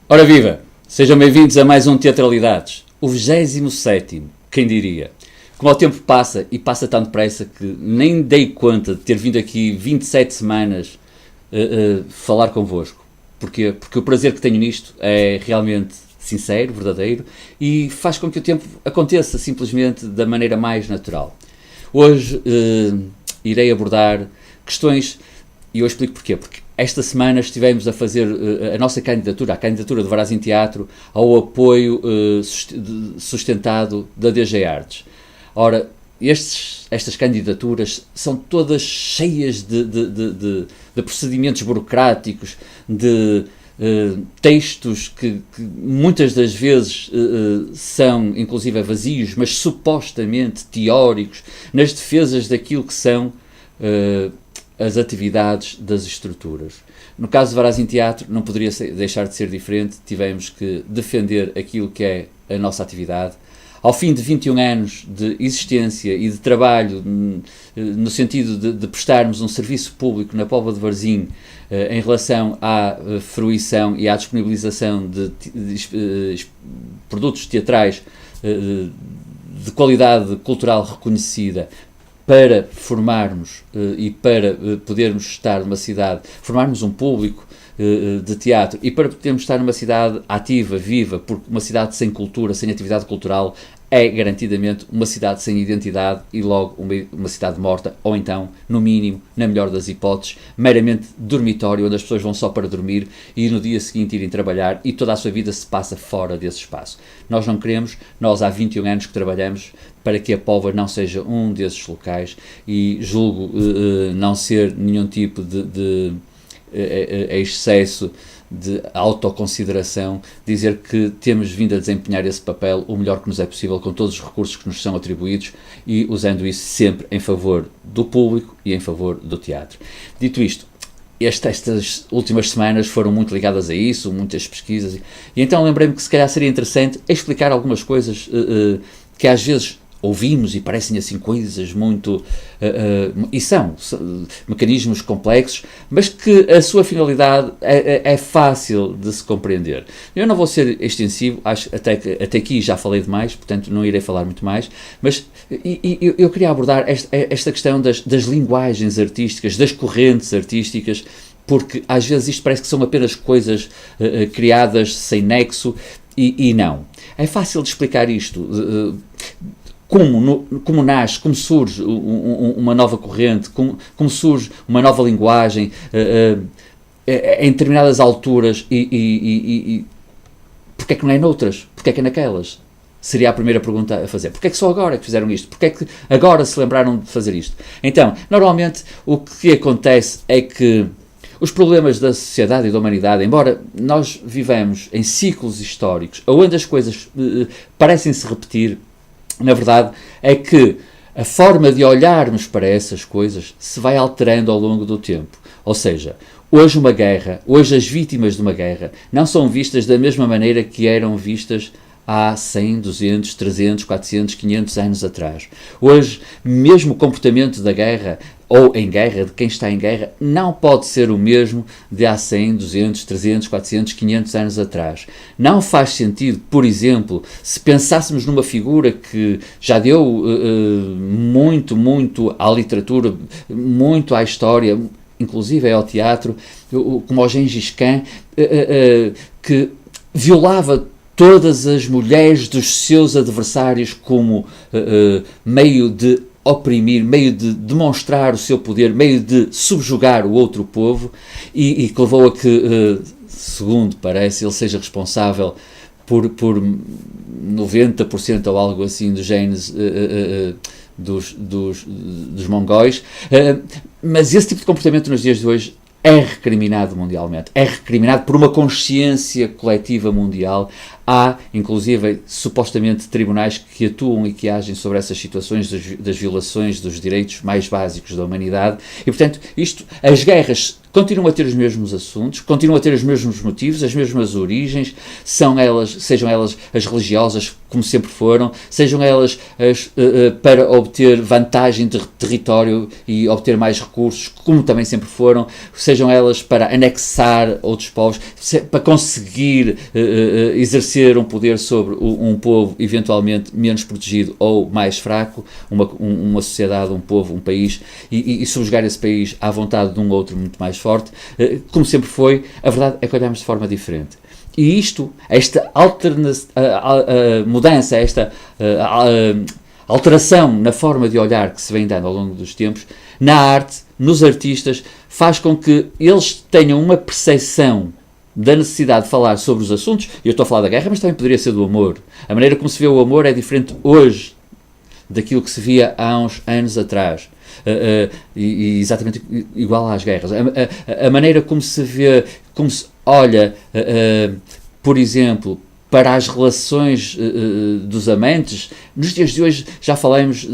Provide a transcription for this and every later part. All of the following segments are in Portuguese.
Ora viva! Sejam bem-vindos a mais um Teatralidades, o 27º, quem diria. Como o tempo passa, e passa tão depressa que nem dei conta de ter vindo aqui 27 semanas falar convosco. Porquê? Porque o prazer que tenho nisto é realmente sincero, verdadeiro, e faz com que o tempo aconteça simplesmente da maneira mais natural. Hoje irei abordar questões, e eu explico porquê. Porque esta semana estivemos a fazer a nossa candidatura, a candidatura do Varazim Teatro, ao apoio sustentado da DG Artes. Ora, estas candidaturas são todas cheias de procedimentos burocráticos, de textos que muitas das vezes são inclusive vazios, mas supostamente teóricos, nas defesas daquilo que são as atividades das estruturas. No caso do Varazim Teatro, não poderia deixar de ser diferente, tivemos que defender aquilo que é a nossa atividade. Ao fim de 21 anos de existência e de trabalho, no sentido de prestarmos um serviço público na Póvoa de Varzim, em relação à fruição e à disponibilização de produtos teatrais de qualidade cultural reconhecida, para formarmos e para podermos estar numa cidade, formarmos um público de teatro e para podermos estar numa cidade ativa, viva, porque uma cidade sem cultura, sem atividade cultural, é garantidamente uma cidade sem identidade e logo uma cidade morta, ou então, no mínimo, na melhor das hipóteses, meramente dormitório, onde as pessoas vão só para dormir e no dia seguinte irem trabalhar e toda a sua vida se passa fora desse espaço. Nós não queremos, nós há 21 anos que trabalhamos para que a Póvoa não seja um desses locais e julgo não ser nenhum tipo de excesso de autoconsideração, dizer que temos vindo a desempenhar esse papel o melhor que nos é possível, com todos os recursos que nos são atribuídos e usando isso sempre em favor do público e em favor do teatro. Dito isto, estas últimas semanas foram muito ligadas a isso, muitas pesquisas, e então lembrei-me que se calhar seria interessante explicar algumas coisas que às vezes ouvimos e parecem assim coisas muito... e são mecanismos complexos, mas que a sua finalidade é fácil de se compreender. Eu não vou ser extensivo, acho até aqui já falei demais, portanto não irei falar muito mais, mas eu queria abordar esta questão das linguagens artísticas, das correntes artísticas, porque às vezes isto parece que são apenas coisas criadas sem nexo, e não. É fácil de explicar isto. Como nasce, como surge uma nova corrente, como surge uma nova linguagem em determinadas alturas e porque é que não é noutras? Porque é que é naquelas? Seria a primeira pergunta a fazer. Porque é que só agora é que fizeram isto? Porque é que agora se lembraram de fazer isto? Então, normalmente o que acontece é que os problemas da sociedade e da humanidade, embora nós vivamos em ciclos históricos onde as coisas parecem se repetir, na verdade, é que a forma de olharmos para essas coisas se vai alterando ao longo do tempo. Ou seja, hoje uma guerra, hoje as vítimas de uma guerra não são vistas da mesma maneira que eram vistas há 100, 200, 300, 400, 500 anos atrás. Hoje, mesmo o comportamento da guerra, ou em guerra, de quem está em guerra, não pode ser o mesmo de há 100, 200, 300, 400, 500 anos atrás. Não faz sentido, por exemplo, se pensássemos numa figura que já deu muito à literatura, muito à história, inclusive ao teatro, como o Gengis Khan, que violava todas as mulheres dos seus adversários como meio de oprimir, meio de demonstrar o seu poder, meio de subjugar o outro povo e que levou a que, segundo parece, ele seja responsável por 90% ou algo assim dos genes dos mongóis. Mas esse tipo de comportamento nos dias de hoje é recriminado mundialmente, é recriminado por uma consciência coletiva mundial. Há, inclusive, supostamente tribunais que atuam e que agem sobre essas situações das violações dos direitos mais básicos da humanidade e, portanto, as guerras continuam a ter os mesmos assuntos, continuam a ter os mesmos motivos, as mesmas origens, sejam elas as religiosas, como sempre foram, sejam elas para obter vantagem de território e obter mais recursos, como também sempre foram, sejam elas para anexar outros povos, para conseguir exercer um poder sobre um povo eventualmente menos protegido ou mais fraco, uma sociedade, um povo, um país, e subjugar esse país à vontade de um outro muito mais forte, como sempre foi. A verdade é que olhamos de forma diferente. E esta mudança, esta alteração na forma de olhar que se vem dando ao longo dos tempos, na arte, nos artistas, faz com que eles tenham uma percepção da necessidade de falar sobre os assuntos. Eu estou a falar da guerra, mas também poderia ser do amor. A maneira como se vê o amor é diferente hoje daquilo que se via há uns anos atrás. E exatamente igual às guerras. A maneira como se vê, como se olha, por exemplo, para as relações dos amantes, nos dias de hoje já falamos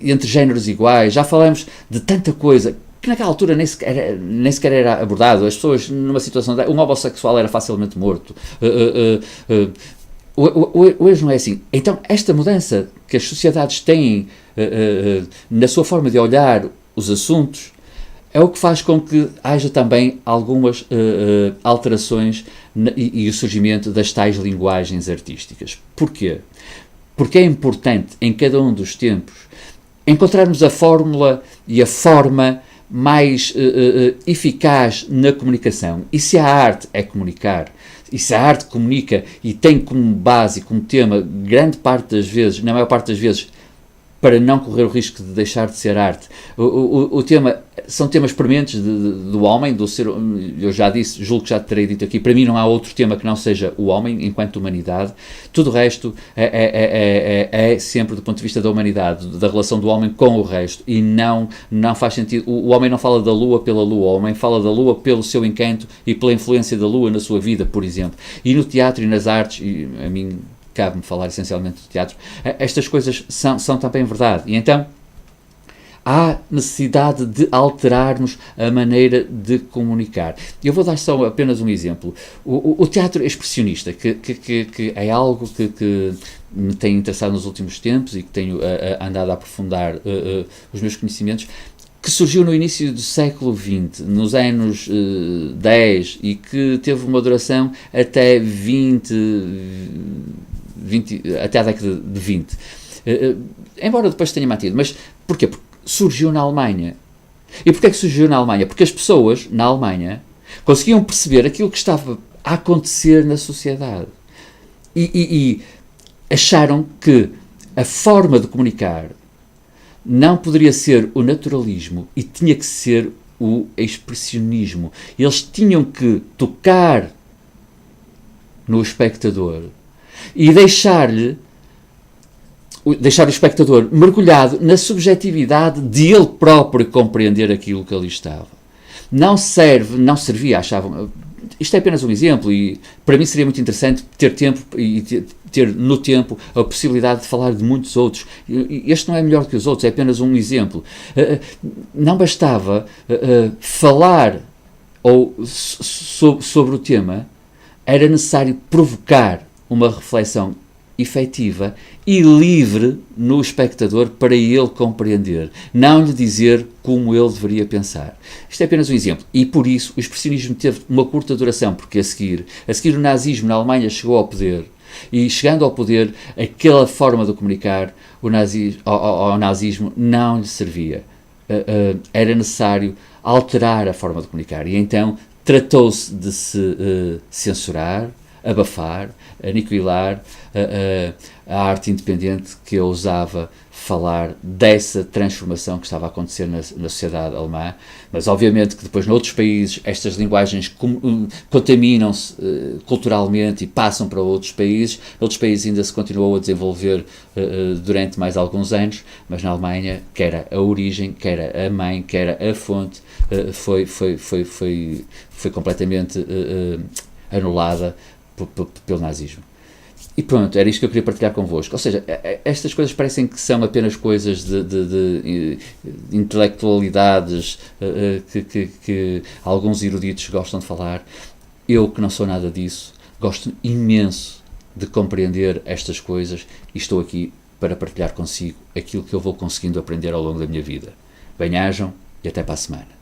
entre géneros iguais, já falamos de tanta coisa que naquela altura nem sequer era abordado. As pessoas, numa situação de um homossexual era facilmente morto. Hoje não é assim. Então, esta mudança que as sociedades têm na sua forma de olhar os assuntos é o que faz com que haja também algumas alterações e o surgimento das tais linguagens artísticas. Porquê? Porque é importante, em cada um dos tempos, encontrarmos a fórmula e a forma mais eficaz na comunicação. E se a arte é comunicar, e se a arte comunica e tem como base, como tema, grande parte das vezes, na maior parte das vezes, para não correr o risco de deixar de ser arte, o tema, são temas prementes do homem, do ser. Eu já disse, julgo que já terei dito aqui, para mim não há outro tema que não seja o homem enquanto humanidade. Tudo o resto é sempre do ponto de vista da humanidade, da relação do homem com o resto, e não faz sentido. O homem não fala da lua pela lua, o homem fala da lua pelo seu encanto e pela influência da lua na sua vida, por exemplo. E no teatro e nas artes, e a mim cabe-me falar essencialmente do teatro, estas coisas são também verdade. E então há necessidade de alterarmos a maneira de comunicar. Eu vou dar só apenas um exemplo. O teatro expressionista, que é algo que me tem interessado nos últimos tempos e que tenho andado a aprofundar os meus conhecimentos, que surgiu no início do século XX, nos anos 10, e que teve uma duração até 20, até a década de 20. Embora depois tenha mantido. Mas porquê? Porque surgiu na Alemanha. E porquê que surgiu na Alemanha? Porque as pessoas, na Alemanha, conseguiam perceber aquilo que estava a acontecer na sociedade. E acharam que a forma de comunicar não poderia ser o naturalismo e tinha que ser o expressionismo. Eles tinham que tocar no espectador e deixar o espectador mergulhado na subjetividade de ele próprio compreender aquilo que ali estava. Não servia, achavam. Isto é apenas um exemplo, e para mim seria muito interessante ter tempo e ter no tempo a possibilidade de falar de muitos outros. Este não é melhor que os outros, é apenas um exemplo. Não bastava falar sobre o tema, era necessário provocar uma reflexão efetiva e livre no espectador para ele compreender, não lhe dizer como ele deveria pensar. Isto é apenas um exemplo, e por isso o expressionismo teve uma curta duração, porque a seguir o nazismo na Alemanha chegou ao poder, e chegando ao poder, aquela forma de comunicar ao nazismo não lhe servia. Era necessário alterar a forma de comunicar, e então tratou-se de se censurar, abafar, aniquilar a arte independente que ousava falar dessa transformação que estava a acontecer na sociedade alemã. Mas obviamente que depois noutros países estas linguagens contaminam-se culturalmente e passam para outros países. Noutros países ainda se continuou a desenvolver durante mais alguns anos, mas na Alemanha, que era a origem, que era a mãe, que era a fonte, foi completamente anulada pelo nazismo. E pronto, era isto que eu queria partilhar convosco. Ou seja, estas coisas parecem que são apenas coisas de intelectualidades que alguns eruditos gostam de falar. Eu, que não sou nada disso, gosto imenso de compreender estas coisas e estou aqui para partilhar consigo aquilo que eu vou conseguindo aprender ao longo da minha vida. Bem-ajam e até para a semana.